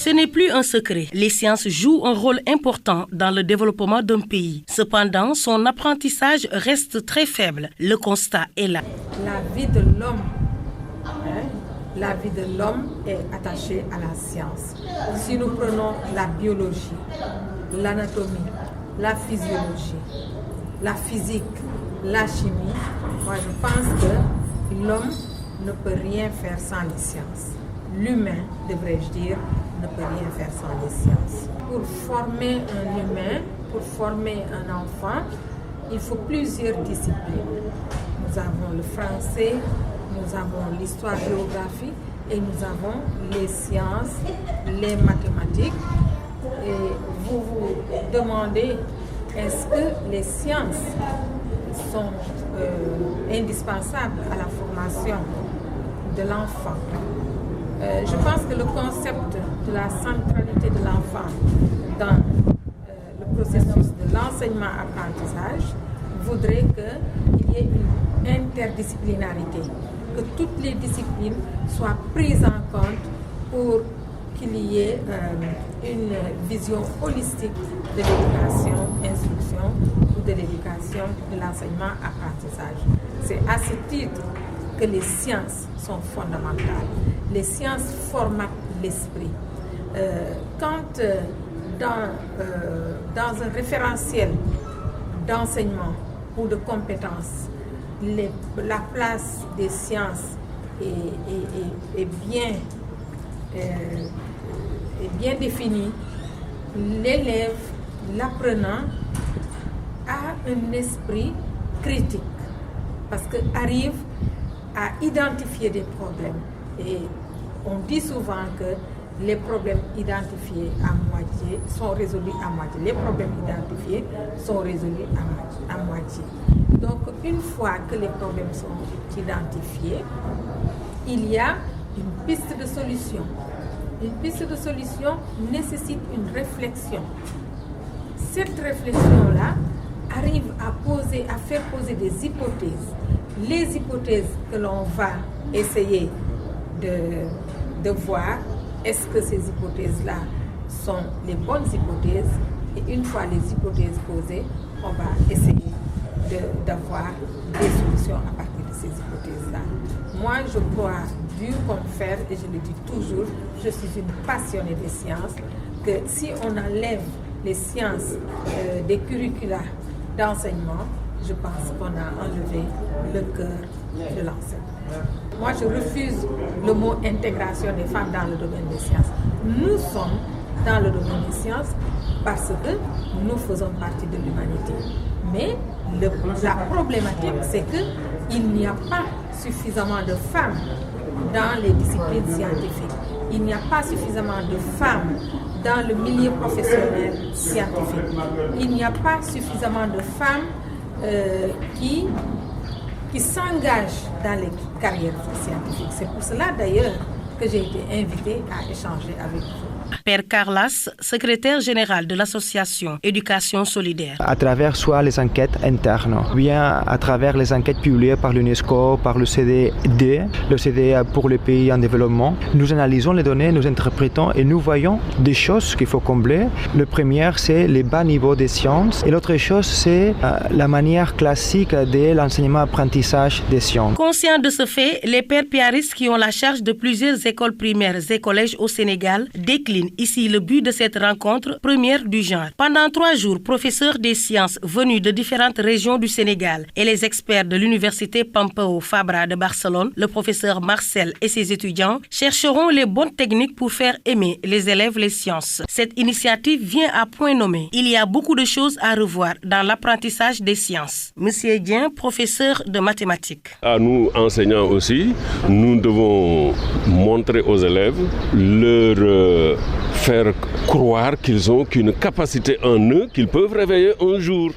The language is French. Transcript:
Ce n'est plus un secret. Les sciences jouent un rôle important dans le développement d'un pays. Cependant, son apprentissage reste très faible. Le constat est là. La vie de l'homme est attachée à la science. Si nous prenons la biologie, l'anatomie, la physiologie, la physique, la chimie, moi je pense que l'homme ne peut rien faire sans les sciences. L'humain, devrais-je dire, ne peut rien faire sans les sciences. Pour former un humain, pour former un enfant, il faut plusieurs disciplines. Nous avons le français, nous avons l'histoire-géographie et nous avons les sciences, les mathématiques. Et vous vous demandez, est-ce que les sciences sont indispensables à la formation de l'enfant? Je pense que le concept de la centralité de l'enfant dans le processus de l'enseignement-apprentissage voudrait qu'il y ait une interdisciplinarité, que toutes les disciplines soient prises en compte pour qu'il y ait une vision holistique de l'éducation, instruction ou de l'éducation de l'enseignement-apprentissage. C'est à ce titre que les sciences sont fondamentales. Les sciences formatent l'esprit. Quand dans un référentiel d'enseignement ou de compétences, la place des sciences est bien définie, l'élève, l'apprenant, a un esprit critique parce qu'arrive à identifier des problèmes. Et on dit souvent que les problèmes identifiés à moitié sont résolus à moitié. Les problèmes identifiés sont résolus à moitié. Donc, une fois que les problèmes sont identifiés, il y a une piste de solution. Une piste de solution nécessite une réflexion. Cette réflexion-là arrive à faire poser des hypothèses. Les hypothèses que l'on va essayer de voir, est-ce que ces hypothèses-là sont les bonnes hypothèses? Et une fois les hypothèses posées, on va essayer d'avoir des solutions à partir de ces hypothèses-là. Moi, je crois dur comme fer, et je le dis toujours, je suis une passionnée des sciences, que si on enlève les sciences des curricula d'enseignement, je pense qu'on a enlevé le cœur de l'enseignement. Moi, je refuse le mot intégration des femmes dans le domaine des sciences. Nous sommes dans le domaine des sciences parce que nous faisons partie de l'humanité. Mais la problématique, c'est qu'il n'y a pas suffisamment de femmes dans les disciplines scientifiques. Il n'y a pas suffisamment de femmes dans le milieu professionnel scientifique. Il n'y a pas suffisamment de femmes qui s'engagent dans les carrières scientifiques. C'est pour cela d'ailleurs que j'ai été invitée à échanger avec vous. Père Carlas, secrétaire général de l'association Éducation solidaire. À travers soit les enquêtes internes, bien à travers les enquêtes publiées par l'UNESCO, par le CDD, le CDE pour les pays en développement, nous analysons les données, nous interprétons et nous voyons des choses qu'il faut combler. Le premier, c'est les bas niveaux des sciences et l'autre chose, c'est la manière classique de l'enseignement-apprentissage des sciences. Conscients de ce fait, les pères piaristes qui ont la charge de plusieurs écoles primaires et collèges au Sénégal déclinent ici le but de cette rencontre première du genre. Pendant 3 jours, professeurs des sciences venus de différentes régions du Sénégal et les experts de l'université Pompeu Fabra de Barcelone, le professeur Marcel et ses étudiants chercheront les bonnes techniques pour faire aimer les élèves les sciences. Cette initiative vient à point nommé. Il y a beaucoup de choses à revoir dans l'apprentissage des sciences. Monsieur Dien, professeur de mathématiques. À nous, enseignants aussi, nous devons montrer aux élèves leur faire croire qu'ils ont qu'une capacité en eux qu'ils peuvent réveiller un jour.